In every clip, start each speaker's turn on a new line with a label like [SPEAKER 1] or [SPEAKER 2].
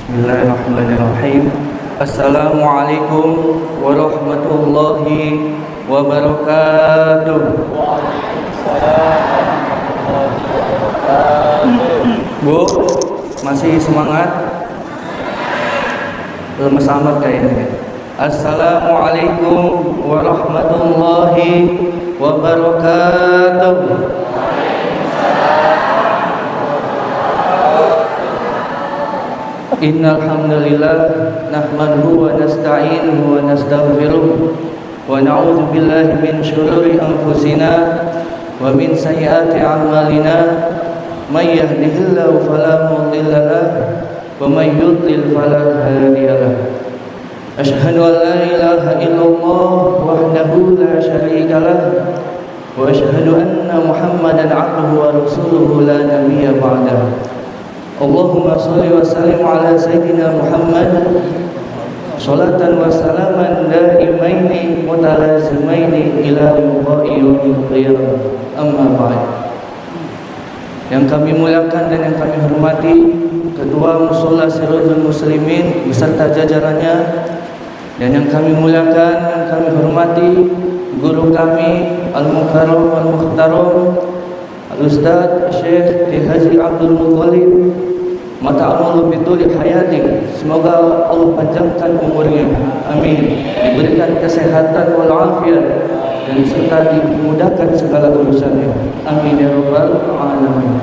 [SPEAKER 1] Bismillahirrahmanirrahim. Assalamualaikum warahmatullahi wabarakatuh. Bu, masih semangat? Lemes amat kayaknya. Assalamualaikum warahmatullahi wabarakatuh. Innal hamdalillah nahmaduhu wa nasta'inuhu wa nastaghfiruh wa na'udzu billahi min shururi anfusina wa min sayyiati a'malina may yahdihillahu fala mudilla lahu wa may yudlil fala hadiya lahu. Asyhadu an la ilaha illallah wahdahu la syarika lahu wa asyhadu anna Muhammadan 'abduhu wa rasuluhu la nabiyya ba'dahu. Allahumma sholli wa sallim ala sayyidina Muhammad sholatan wa salaman daimaini mutalazimaini ila liqa'i yaumil qiyamah. Amma ba'd. Yang kami muliakan dan yang kami hormati Ketua Mushola Sirajul Muslimin beserta jajarannya, dan yang kami muliakan dan kami hormati guru kami Al-Mukarram Al-Mukhtaram Al-Ustaz Syekh Haji Abdul Muttalib, mata'amulu bituli hayati, semoga Allah panjangkan umurnya, amin, diberikan kesehatan walafiat dan serta dimudahkan segala urusannya, amin ya rabbal alamin.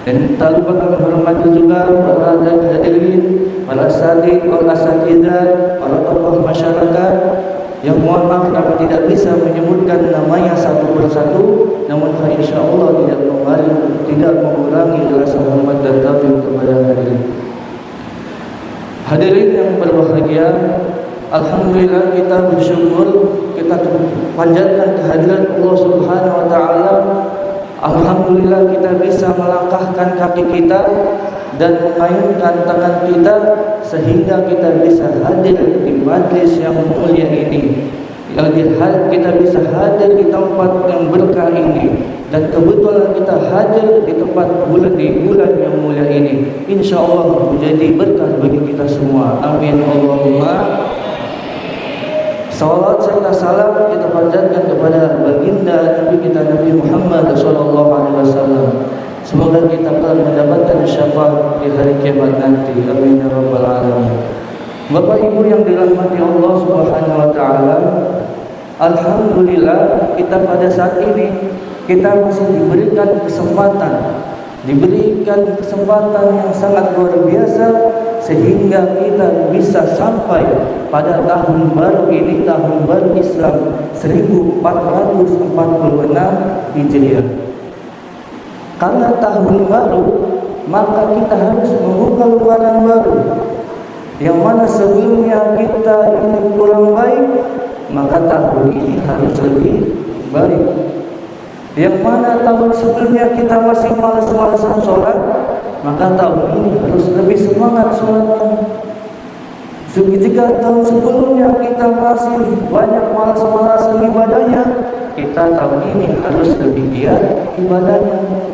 [SPEAKER 1] Dan tak lupa kami hormati juga para hadirin, para asatidz, para asatidzah, para tokoh masyarakat yang mohon maaf kami tidak bisa menyebutkan namanya satu persatu, namun insyaallah tidak mengurangi rasa hormat dan takzim kepada hadirin. Hadirin yang berbahagia, alhamdulillah kita bersyukur, kita panjatkan kehadiran Allah Subhanahu wa taala. Alhamdulillah kita bisa melangkahkan kaki kita dan mengayunkan tangan kita sehingga kita bisa hadir di majlis yang mulia ini. Kita bisa hadir di tempat yang berkah ini, dan kebetulan kita hadir di tempat bulan yang mulia ini. InsyaAllah menjadi berkah bagi kita semua. Amin Allahumma. Salawat serta salam kita panjatkan kepada baginda Nabi kita Nabi Muhammad SAW. Semoga kita akan mendapatkan syafaat di hari kiamat nanti. Amin ya rabbal alamin. Bapak Ibu yang dirahmati Allah Subhanahu wa taala, alhamdulillah kita pada saat ini kita masih diberikan kesempatan yang sangat luar biasa sehingga kita bisa sampai pada tahun baru ini, tahun baru Islam 1446 Hijriah. Karena tahun baru, maka kita harus membuka lembaran baru, yang mana sebelumnya kita ini kurang baik, maka tahun ini harus lebih baik. Yang mana tahun sebelumnya kita masih malas-malasan sholat, maka tahun ini harus lebih semangat sholatnya. Jika tahun sebelumnya kita masih banyak malas-malasan ibadahnya, kita tahun ini harus lebih giat ibadahnya.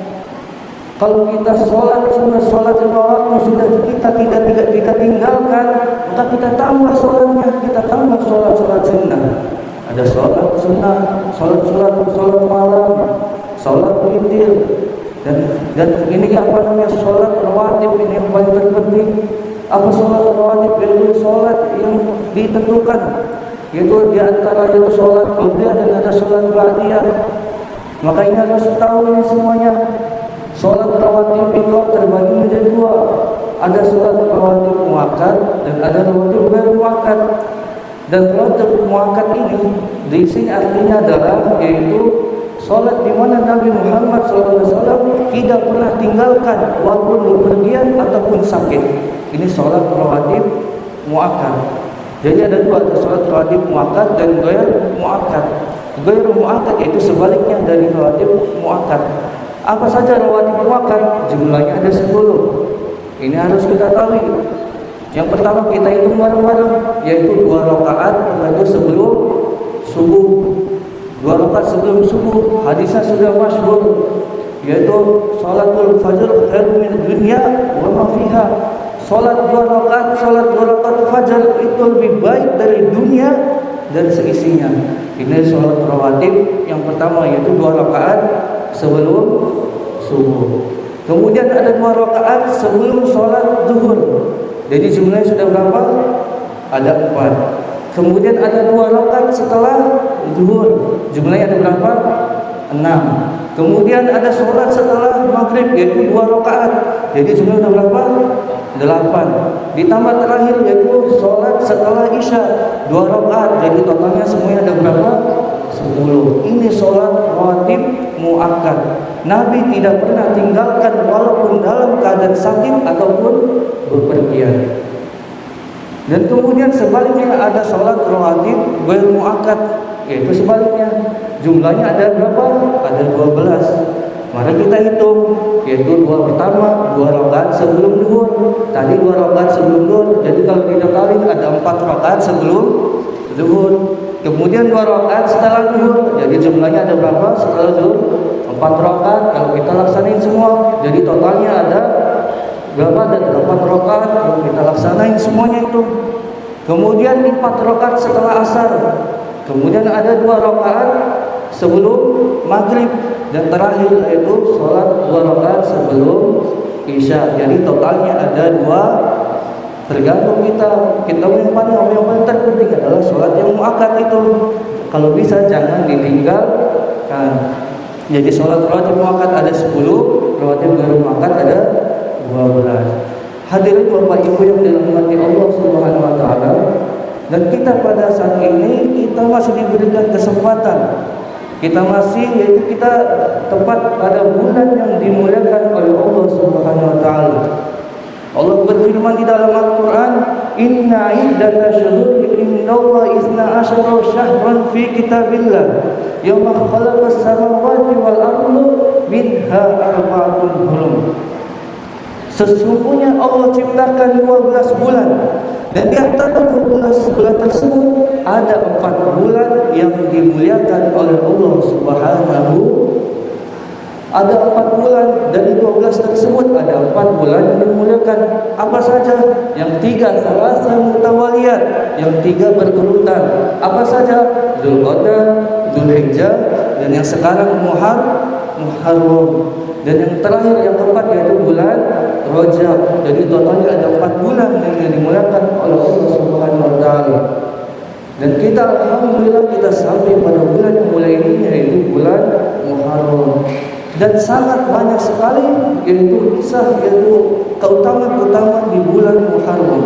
[SPEAKER 1] Kalau kita sholat lima waktu sudah kita tinggalkan, maka kita tambah sholatnya, kita tambah sholat sunnah. Ada sholat sunnah, sholat malam, sholat witir, dan ini apa namanya sholat rawatib, ini yang paling terpenting. Apa sholat rawatib? Yaitu sholat yang ditentukan, yaitu diantara itu sholat qabliyah dan ada sholat ba'diyah. Maka ini harus tahu ini semuanya. Sholat rawatib itu terbagi menjadi dua. Ada sholat rawatib muakkad dan ada rawatib ghair muakkad. Dan rawatib muakkad ini di sini artinya adalah yaitu sholat di mana Nabi Muhammad SAW tidak pernah tinggalkan walaupun bepergian ataupun sakit. Ini sholat rawatib muakkad. Jadi ada dua, ada sholat rawatib muakkad dan ghair muakkad. Ghair muakkad itu sebaliknya dari rawatib muakkad. Apa saja rawatib muakkad? Jumlahnya ada 10. Ini harus kita tahu. Yang pertama kita hitung bareng-bareng, yaitu 2 rakaat yaitu sebelum subuh. 2 rakaat sebelum subuh, hadisnya sudah masyhur, yaitu salatul fajr khairun min dunya wa ma fiha. Sholat 2 rakaat, sholat 2 rakaat fajar itu lebih baik dari dunia dan seisinya. Ini sholat rawatib yang pertama, yaitu 2 rakaat sebelum subuh. Kemudian ada 2 rakaat sebelum sholat zuhur. Jadi jumlahnya sudah berapa? Ada 4. Kemudian ada 2 rakaat setelah zuhur. Jumlahnya ada berapa? 6. Kemudian ada sholat setelah maghrib, yaitu 2 rakaat. Jadi jumlahnya ada berapa? 8. Ditambah terakhir yaitu sholat setelah isya 2 rakaat. Jadi totalnya semuanya ada berapa? 10. Ini sholat rawatib muakkad. Nabi tidak pernah tinggalkan walaupun dalam keadaan sakit ataupun bepergian. Dan kemudian sebaliknya ada sholat rawatib ghair muakkad, yaitu sebaliknya. Jumlahnya ada berapa? Ada 12. Mari kita hitung, yaitu 2 pertama 2 rakaat sebelum zuhur. Tadi 2 rakaat sebelum zuhur. Jadi kalau ditotalin ada 4 rakaat sebelum zuhur. Kemudian 2 rakaat setelah zuhur. Jadi jumlahnya ada berapa setelah zuhur? 4 rakaat. Kalau kita laksanain semua, jadi totalnya ada berapa? Ada 8 rakaat. Kalau kita laksanain semuanya itu. Kemudian 4 rakaat setelah asar. Kemudian ada 2 rakaat sebelum maghrib, dan terakhir yaitu sholat 2 rakaat sebelum isya. Jadi totalnya ada 2. Tergantung kita yang paling terpenting adalah sholat yang muakkad itu. Kalau bisa jangan ditinggalkan. Jadi sholat rawatib muakkad ada 10, rawatib ghair muakkad ada 12. Hadirin Bapak Ibu yang dirahmati Allah Subhanahu wa taala, dan kita pada saat ini kita masih diberikan kesempatan. Kita tepat pada bulan yang dimuliakan oleh Allah Subhanahu wa taala. Allah berfirman di dalam Al-Qur'an, "Inna iddatash shuhuri indallahi 12 syahran fi kitabillah, yauma khalaqas samawati wal arda minha arba'atun hurum." Sesungguhnya Allah ciptakan 12 bulan, dan di antara 12 bulan tersebut ada 4 bulan yang dimuliakan oleh Allah Subhanahu. Ada 4 bulan dari 12 tersebut, ada 4 bulan yang dimuliakan. Apa saja? Yang 3 salasa mutawaliyat, yang 3 berurutan. Apa saja? Dzulqa'dah, Dzulhijjah, dan yang sekarang Muharram. Dan yang terakhir, yang keempat, yaitu bulan Rajab. Jadi totalnya ada 4 bulan yang dimuliakan oleh Allah Subhanahu wa taala. Dan kita alhamdulillah kita sampai pada bulan yang mulia ini, yaitu bulan Muharram. Dan sangat banyak sekali yaitu keutamaan di bulan Muharram.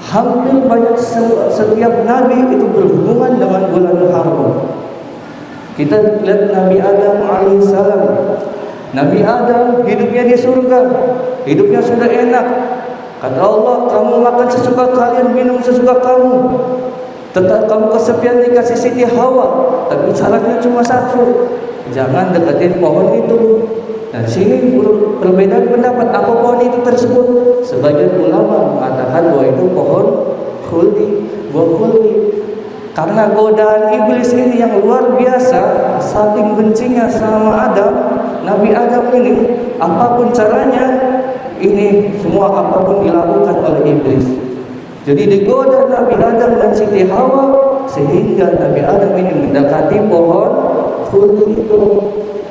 [SPEAKER 1] Hampir banyak setiap nabi itu berhubungan dengan bulan Muharram. Kita lihat Nabi Adam alaihissalam. Nabi Adam hidupnya di surga, hidupnya sudah enak. Kata Allah, kamu makan sesuka kalian, minum sesuka kamu. Tetap kamu kesepian dikasih Siti Hawa, tapi syaratnya cuma satu, jangan deketin pohon itu. Dan sini perbedaan pendapat apa pohon itu tersebut. Sebagian ulama mengatakan bahwa itu pohon khuldi, buah khuldi. Karena godaan iblis ini yang luar biasa, saking bencinya sama Adam, Nabi Adam ini, apapun caranya, ini semua apapun dilakukan oleh iblis. Jadi digoda Nabi Adam dan Siti Hawa, sehingga Nabi Adam ini mendekati pohon khuldi itu,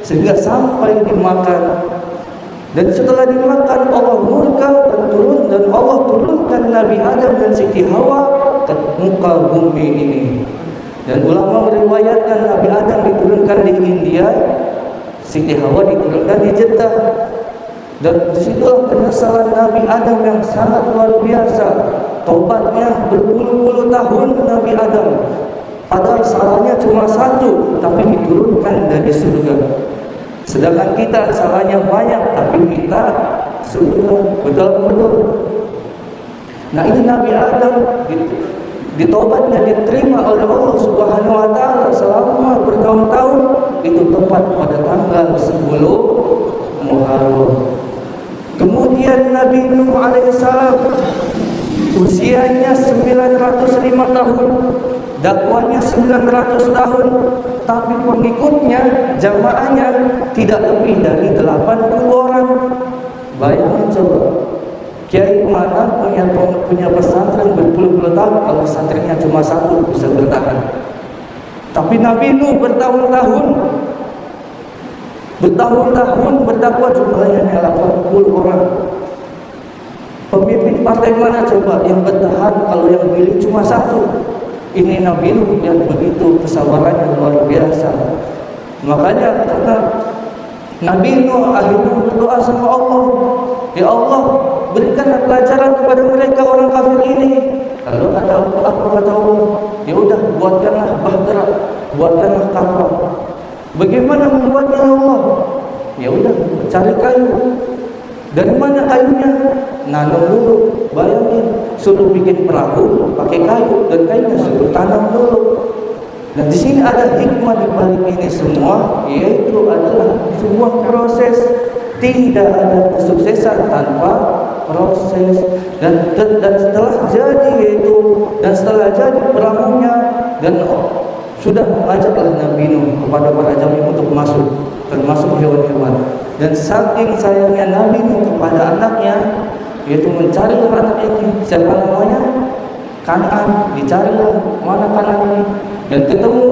[SPEAKER 1] sehingga sampai dimakan. Dan setelah dimakan, Allah murka dan Allah turunkan Nabi Adam dan Siti Hawa ke muka bumi ini. Dan ulama meriwayatkan Nabi Adam diturunkan di India, Siti Hawa diturunkan di Jeddah. Dan disitulah penyesalan Nabi Adam yang sangat luar biasa. Taubatnya berpuluh-puluh tahun Nabi Adam. Padahal salahnya cuma satu, tapi diturunkan dari surga. Sedangkan kita salahnya banyak, tapi kita surga. Betul-betul. Nah, ini Nabi Adam ditaubatnya diterima oleh Allah Subhanahu wa taala selama bertahun-tahun, itu tepat pada tanggal 10 Muharram. Kemudian Nabi Nuh alaihissalam usianya 905 tahun, dakwahnya 900 tahun, tapi pengikutnya, jamaahnya tidak lebih dari 80 orang. Bayangkan coba, Kiai mana punya pesantren berpuluh-puluh tahun, kalau pesantrennya cuma satu bisa bertahan. Tapi Nabi Nuh bertahun-tahun berdakwah, jumlahnya 80 orang. Pemimpin partai mana coba yang bertahan kalau yang pilih cuma satu? Ini Nabi Nuh yang begitu kesabarannya luar biasa. Makanya karena Nabi Nuh akhirnya berdoa sama Allah, ya Allah, berikanlah pelajaran kepada mereka orang kafir ini. Lalu ada apa kata Allah? Ya udah, buatkanlah bahtera, buatkanlah kapal. Bagaimana membuatnya Allah? Ya udah, cari kayu. Dari mana kayunya? Nanam dulu. Bayangin, suruh bikin perahu pakai kayu, dan kayunya suruh tanam dulu. Dan di sini ada hikmah di balik ini semua, yaitu adalah sebuah proses. Tidak ada kesuksesan tanpa proses. Dan setelah jadi setelah jadi perahunya, dan sudah mengajaklah Nabi Nuh kepada para jamaah untuk masuk, termasuk hewan-hewan. Dan saking sayangnya Nabi Nuh kepada anaknya, yaitu mencari anak ini, siapa namanya? Kan'an. Dicarilah mana Kan'an ini, dan ketemu,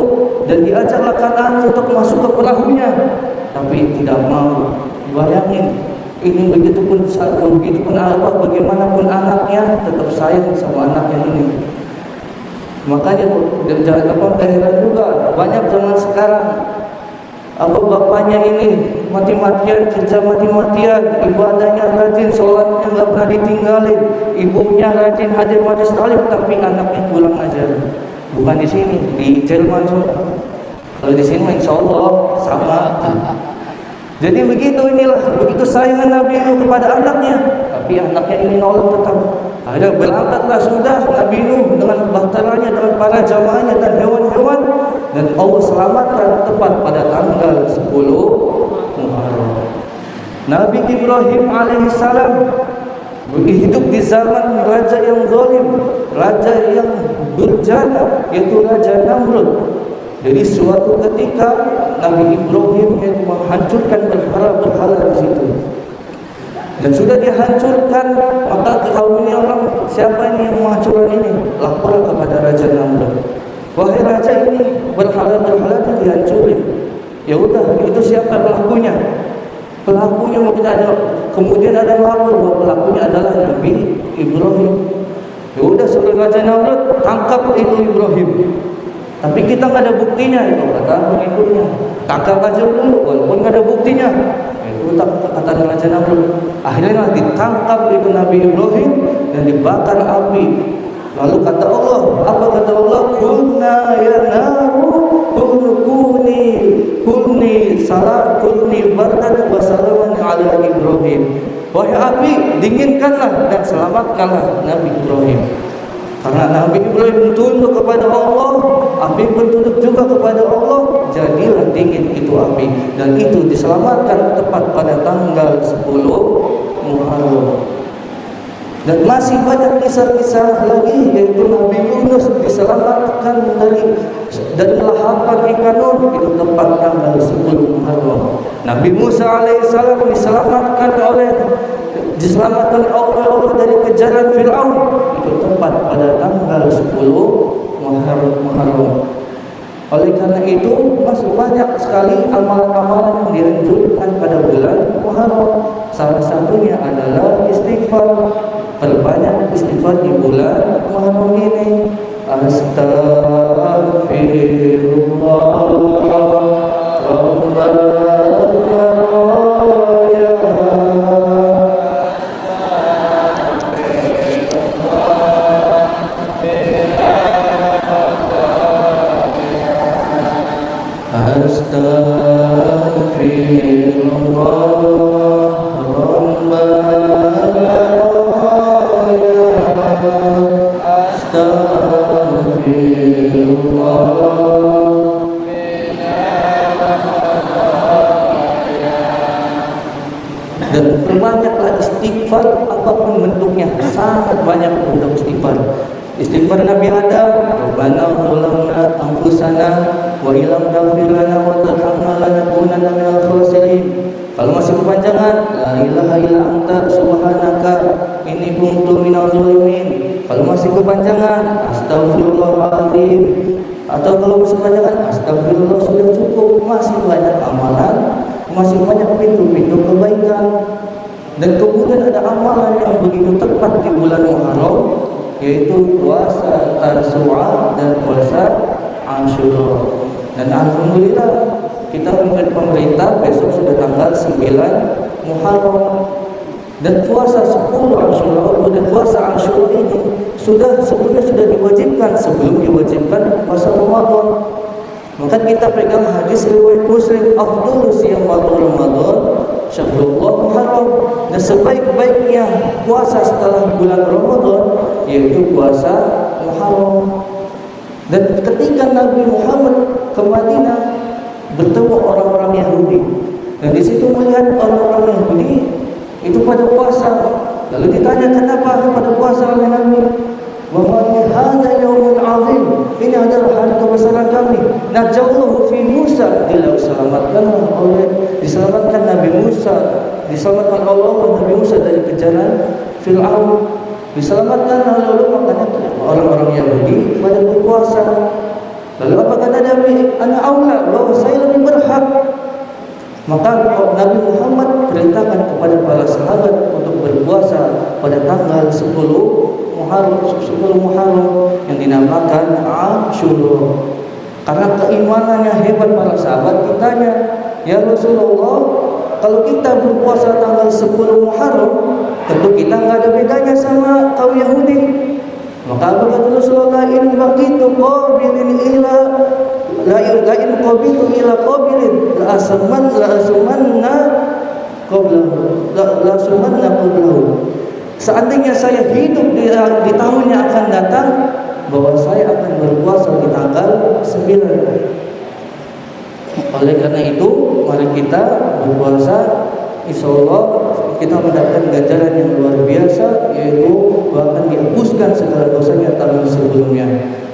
[SPEAKER 1] dan diajaklah Kan'an untuk masuk ke perahunya, tapi tidak mau. Bayangin, ini begitupun apa, bagaimanapun anaknya tetap sayang sama anaknya ini. Makanya jangan lupa heran juga, banyak zaman sekarang apa bapaknya ini mati-matian, kerja mati-matian, ibadahnya rajin, sholatnya nggak pernah ditinggalin, ibunya rajin hadir majlis taklim, tapi anaknya pulang aja. Bukan di sini, di Jerman. Kalau di sini insya Allah sama. Jadi begitu sayangan Nabi Nuh kepada anaknya, tapi anaknya ini nolak tetap. Akhirnya berangkatlah sudah Nabi Nuh dengan bahteranya, dengan para jamaahnya dan hewan-hewan, dan Allah selamatkan tepat pada tanggal 10 Muharram. Nabi Ibrahim alaihissalam hidup di zaman raja yang zalim, raja yang durjana, yaitu Raja Namrud. Jadi suatu ketika Nabi Ibrahim yang menghancurkan berhala-berhala di situ. Dan sudah dihancurkan, maka kaum ini orang, siapa ini yang menghancurkan ini? Lapor kepada Raja Namrud. Wahai raja, ini berhala-berhala itu dihancurin. Ya udah, itu siapa pelakunya? Pelakunya mungkin ada, kemudian ada lapor bahwa pelakunya adalah Nabi Ibrahim. Ya udah, suruh Raja Namrud tangkap itu Ibrahim. Tapi kita nggak ada buktinya, itu kata pengikutnya. Tangkap aja dulu, walaupun nggak ada buktinya. Itu kata Raja Namrud. Akhirnya ditangkap itu Nabi Ibrahim dan dibakar api. Lalu kata Allah, apa kata Allah? Kunna ya naru kunni bardan wa salaman ala Ibrahim. Wahai api, dinginkanlah dan selamatkanlah Nabi Ibrahim. Karena Nabi Ibrahim tunduk kepada Allah, api pun tunduk juga kepada Allah, jadilah dingin itu api. Dan itu diselamatkan tepat pada tanggal 10 Muharram. Dan masih banyak kisah-kisah lagi, yaitu Nabi Yunus diselamatkan dari lahapan ikan nur, itu tepat tanggal 10 Muharram. Nabi Musa alaihissalam diselamatkan oleh Allah dari kejaran Fir'aun, itu tepat pada tanggal 10 Muharram. Oleh karena itu masih banyak sekali amalan-amalan yang dianjurkan pada bulan Muharram. Salah satunya adalah istighfar. Perbanyak istighfar di bulan Muharram ini. Dan perbanyaklah istighfar apapun bentuknya, sangat banyak bentuk istighfar. Istighfar Nabi Adam, Rabbana zalamna anfusana wa illam taghfir lana wa tarhamna lanakunanna minal khasirin. Kalau masih kepanjangan, la ilaha illa anta subhanaka inni kuntu minadz zalimin. Kalau masih kepanjangan, astagfirullahaladzim. Atau kalau masih kepanjangan, astagfirullah sudah cukup. Masih banyak amalan, masih banyak pintu-pintu kebaikan. Dan kemudian ada amalan yang begitu tepat di bulan Muharram, yaitu puasa Tasu'a dan puasa Asyura. Dan alhamdulillah kita mendengar pemerintah besok sudah tanggal 9 Muharram, dan puasa 10 Asyura dan puasa Asyura ini sebelumnya sudah diwajibkan sebelum diwajibkan puasa Ramadan. Maka kita pegang hadis riwayat Muslim, afdhalus siyam Ramadan syahrullah Muharram, dan sebaik-baiknya puasa setelah bulan Ramadan yaitu puasa Muharram. Dan ketika Nabi Muhammad ke Madinah bertemu orang-orang Yahudi, dan di situ melihat orang-orang Yahudi itu pada puasa. Lalu ditanya, kenapa pada puasa oleh Nabi? Wallahi hadza yaumun azim, ini adalah hari kebesaran kami. Najauhu fi Musa, diselamatkan Nabi Musa, diselamatkan Allah Nabi Musa dari kejaran Fir'aun, diselamatkan. Lalu makanya orang-orang Yahudi pada berpuasa. Lalu apa kata Nabi? Ana aula, bahwa saya lebih berhak. Maka Nabi Muhammad perintahkan kepada para sahabat untuk berpuasa pada tanggal 10 Muharram yang dinamakan Asyura. Karena keimanannya hebat para sahabat, ditanya, ya Rasulullah, kalau kita berpuasa tanggal 10 Muharram, tentu kita nggak ada bedanya sama kaum Yahudi. Maka kata Rasulullah, in baqitu qabilin ila la in qabitu ila qabilin la asumanna qablahu. Seandainya saya hidup di tahun yang akan datang, bahwa saya akan berpuasa di tanggal 9. Oleh karena itu, mari kita berpuasa. Insyaallah kita mendapatkan ganjaran yang luar biasa, yaitu bahkan dihapuskan segala dosanya tahun sebelumnya.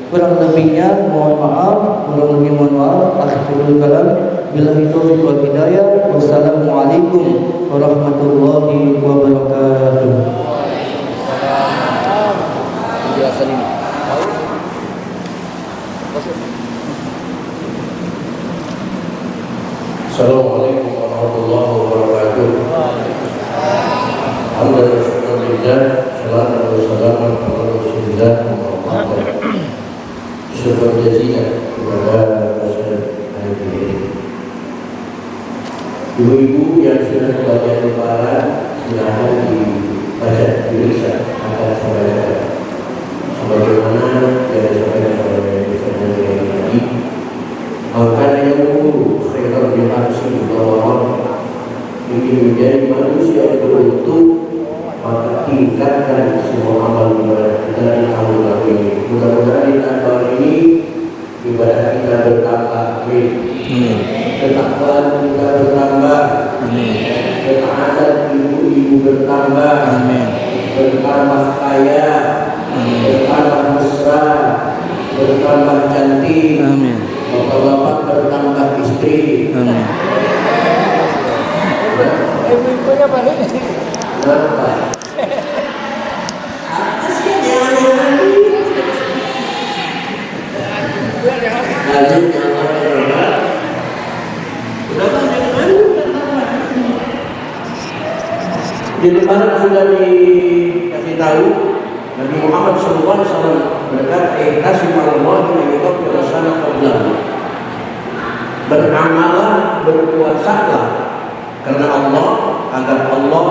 [SPEAKER 1] Kurang lebihnya mohon maaf, akhirul kalam, billahi taufiq wal hidayah. Wassalamualaikum warahmatullahi wabarakatuh.
[SPEAKER 2] Assalamualaikum warahmatullahi wabarakatuh. Alhamdulillah, salatu wassalamu ala Rasulillah Muhammad. Syukur jazilan kepada Rasulullah. Ibu-ibu yang sudah membaca lebaran, silakan dibaca, dilihat akan saya sebagaimana yang disampaikan oleh Ustaz tadi. Maka yang guru khairan bin Arsi bahwa ingin menjadi manusia yang beruntung, maka tingkatkan semua amal ibadah kita di tahun baru ini. Mudah-mudahan di tahun baru ini ibadah kita bertambah, ketakwaan kita bertambah, ketaatan ibu-ibu bertambah, bertambah kaya, bertambah mesra, bertambah cantik, bapak-bapak bertambah istri.
[SPEAKER 3] Ibu-ibunya balik.
[SPEAKER 2] Kenapa? Di lebaran sudah dikasih tahu Nabi Muhammad SAW berkata, "Ihtasibullah wa yughfir sana qablahu." Beramalah, berpuasalah karena Allah, agar Allah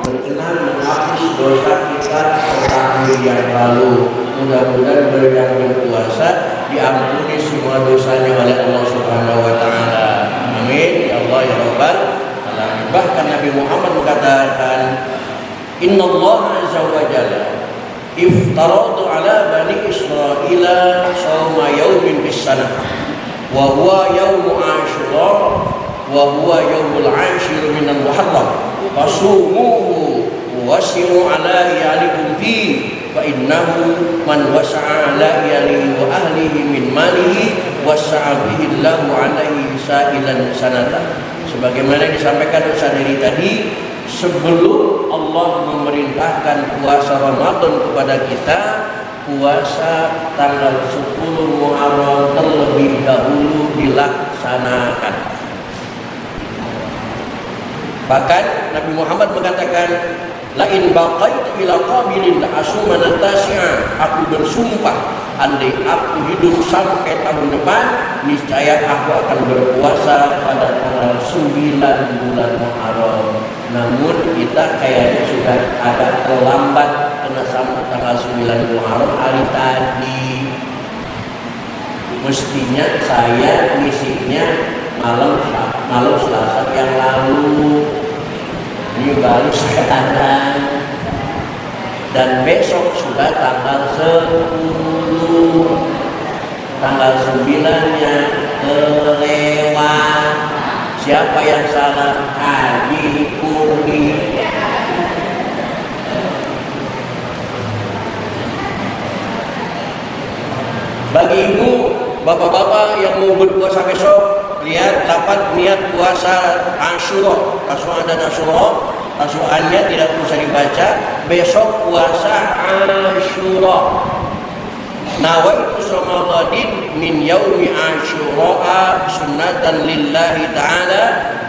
[SPEAKER 2] berkenan menghapus dosa kita setahun yang lalu. Mudah-mudahan yang berpuasa diampuni semua dosanya oleh Allah Subhanahu wa taala. Amin ya Allah ya Rabbal alamin. Bahkan Nabi Muhammad mengatakan, "Innallaha azza wa jalla iftaradu ala bani Israila shauma yaumin bis sanah wa huwa yaumu Asyura wa huwa yaumul 'ashir minal Muharram fasumuhu wasi'u ala iyalikum fi fa innahu man wasa'a ala iyalihi wa ahlihi min malihi wasa'a bihi Allahu alaihi sa'ilan sanata." Sebagaimana disampaikan Ustaz dari tadi, sebelum Allah memerintahkan puasa Ramadan kepada kita, puasa tanggal 10 Muharram terlebih dahulu dilaksanakan. Bahkan Nabi Muhammad mengatakan, la in baqaitu ila qabilin la asumana tasi'a, aku bersumpah andai aku hidup sampai tahun depan, niscaya aku akan berpuasa pada tanggal 9 bulan Muharram. Namun kita kayaknya sudah agak terlambat karena sampai tanggal 9 Muharram hari tadi. Mestinya saya ngisinya malam Selasa yang lalu. Ini baru sekarang. Dan besok sudah tanggal 10, tanggal 9-nya kelewat. Siapa yang salah? Haji Kurni. Bagi ibu, bapak-bapak yang mau berpuasa besok, lihat dapat niat puasa Asyura, Tasu'a dan Asyura. Tasu'annya tidak usah dibaca. Besok puasa Asyura. Nawaitu Ramadan min yaumi Asyura sunnatan lillahi ta'ala,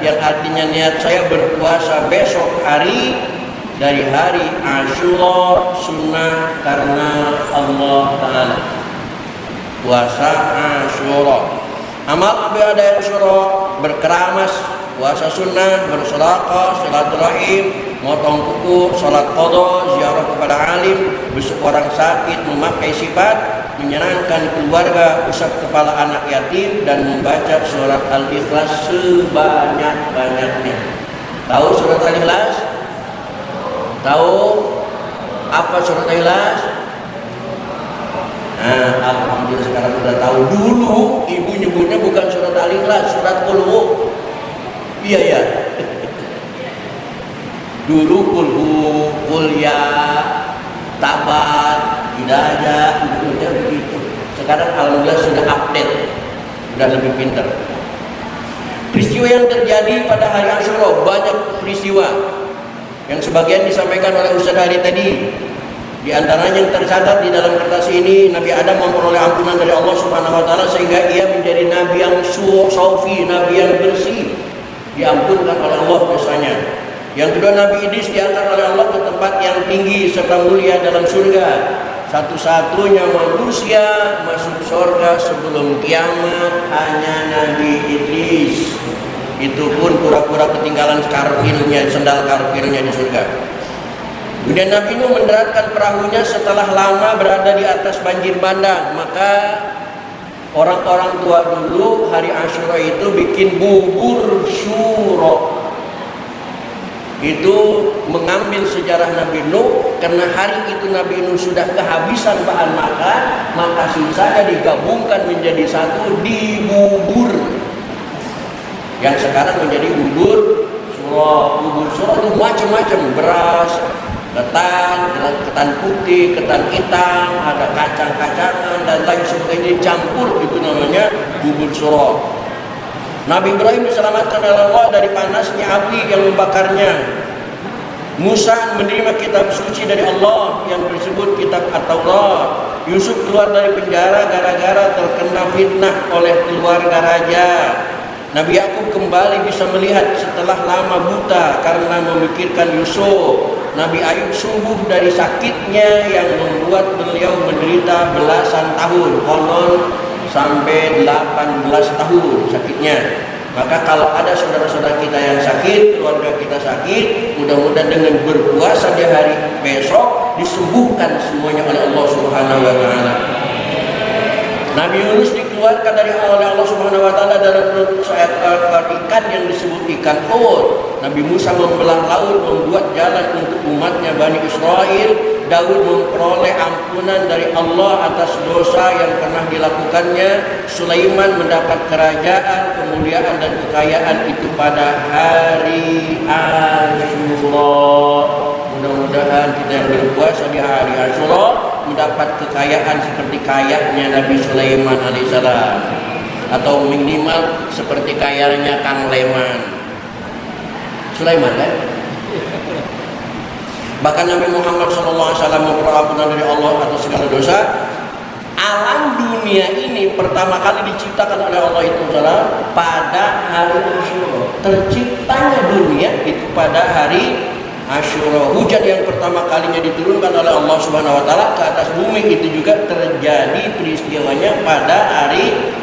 [SPEAKER 2] yang artinya niat saya berpuasa besok hari dari hari Asyura, sunnah karena Allah Ta'ala. Puasa Asyura. Amal ibadah Asyura, berkeramas, puasa sunnah, bersedekah, silaturahim, motong kuku, salat qada, ziarah kepada alim, besuk orang sakit, memakai sifat, menyenangkan keluarga, usap kepala anak yatim, dan membaca surat Al-Ikhlas sebanyak-banyaknya. Tahu surat Al-Ikhlas? Tahu apa surat Al-Ikhlas? Nah, alhamdulillah sekarang sudah tahu. Dulu ibu nyebutnya bukan surat Al-Ikhlas, surat Qul. Iya ya. Dulu Qul ya, Tabat, Hidayah, nyebutnya begitu. Sekarang alhamdulillah sudah update, sudah lebih pintar. Peristiwa yang terjadi pada hari Asyura banyak peristiwa yang sebagian disampaikan oleh Ustaz hari tadi. Di antaranya yang tercatat di dalam kertas ini, Nabi Adam memperoleh ampunan dari Allah Subhanahu wa taala sehingga ia menjadi nabi yang sufi, nabi yang bersih, diampunkan oleh Allah dosanya. Yang kedua, Nabi Idris diangkat oleh Allah ke tempat yang tinggi serta mulia dalam surga. Satu-satunya manusia masuk surga sebelum kiamat hanya Nabi Idris. Itu pun pura-pura ketinggalan karpilnya, sendal karpilnya di surga. Kemudian Nabi Nuh mendaratkan perahunya setelah lama berada di atas banjir bandang. Maka orang-orang tua dulu hari Asyura itu bikin bubur syuro. Itu mengambil sejarah Nabi Nuh, karena hari itu Nabi Nuh sudah kehabisan bahan makan, maka sisanya digabungkan menjadi satu di bubur, yang sekarang menjadi bubur syuro. Bubur syuro itu macam-macam, beras, ketan putih, ketan hitam, ada kacang-kacangan dan lain sebagainya campur, itu namanya bubur syuro. Nabi Ibrahim diselamatkan oleh Allah dari panasnya api yang membakarnya. Musa menerima kitab suci dari Allah yang disebut kitab At-Taurat. Yusuf keluar dari penjara gara-gara terkena fitnah oleh keluarga raja. Nabi Yakub kembali bisa melihat setelah lama buta karena memikirkan Yusuf. Nabi Ayub sembuh dari sakitnya yang membuat beliau menderita belasan tahun, konon sampai 18 tahun sakitnya. Maka kalau ada saudara-saudara kita yang sakit, keluarga kita sakit, mudah-mudahan dengan berpuasa di hari besok disembuhkan semuanya oleh Allah Subhanahu wa taala. Nabi Yunus dikeluarkan oleh Allah Subhanahu wa taala dari perut seekor ikan yang disebut ikan Hud. Nabi Musa membelah laut, membuat jalan untuk umatnya Bani Israel. Daud memperoleh ampunan dari Allah atas dosa yang pernah dilakukannya. Sulaiman mendapat kerajaan, kemuliaan dan kekayaan itu pada hari Asyura. Mudah-mudahan kita yang berpuasa di hari Asyura mendapat kekayaan seperti kayanya Nabi Sulaiman alaihissalam, atau minimal seperti kayanya Kang Leman. Sulaiman kan? Bahkan Nabi Muhammad SAW memperampunan dari Allah atas segala dosa. Alam dunia ini pertama kali diciptakan oleh Allah itu adalah pada hari Asyura. Terciptanya dunia itu pada hari Asyura. Hujan yang pertama kalinya diturunkan oleh Allah Subhanahu wa taala ke atas bumi itu juga terjadi peristiwanya pada hari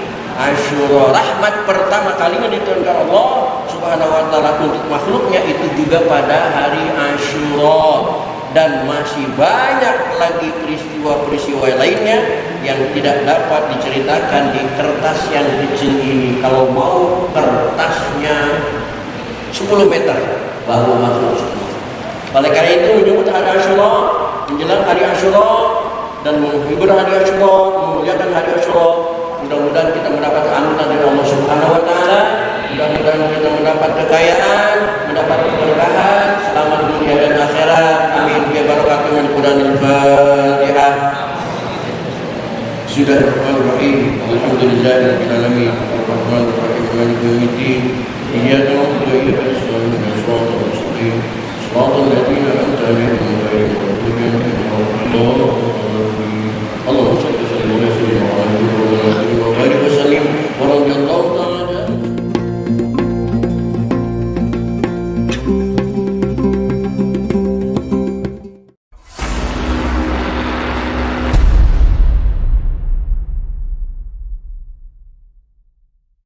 [SPEAKER 2] Asyura. Rahmat pertama kalinya diturunkan Allah Subhanahu wa taala untuk makhluknya itu juga pada hari Asyura. Dan masih banyak lagi peristiwa-peristiwa lainnya yang tidak dapat diceritakan di kertas yang kecil ini. Kalau mau kertasnya 10 meter baru masuk semua. Oleh karena itu menyebut hari Asyura, menjelang hari Asyura dan menghibur hari Asyura, memuliakan hari Asyura. Mudah-mudahan kita mendapat ampunan dari Allah Subhanahu wa taala. Mudah-mudahan kita mendapat kekayaan, mendapat keberkahan selamat dunia dan akhirat. Amin. Ya barakatuh min Qur'anil Fatihah. Bismillahirrahmanirrahim. Alhamdulillahirabbil alamin. Arrahmanir rahim. Maliki yaumiddin. Iyyaka na'budu wa iyyaka nasta'in. Ihdinas siratal mustaqim. Shiratal ladzina an'amta 'alaihim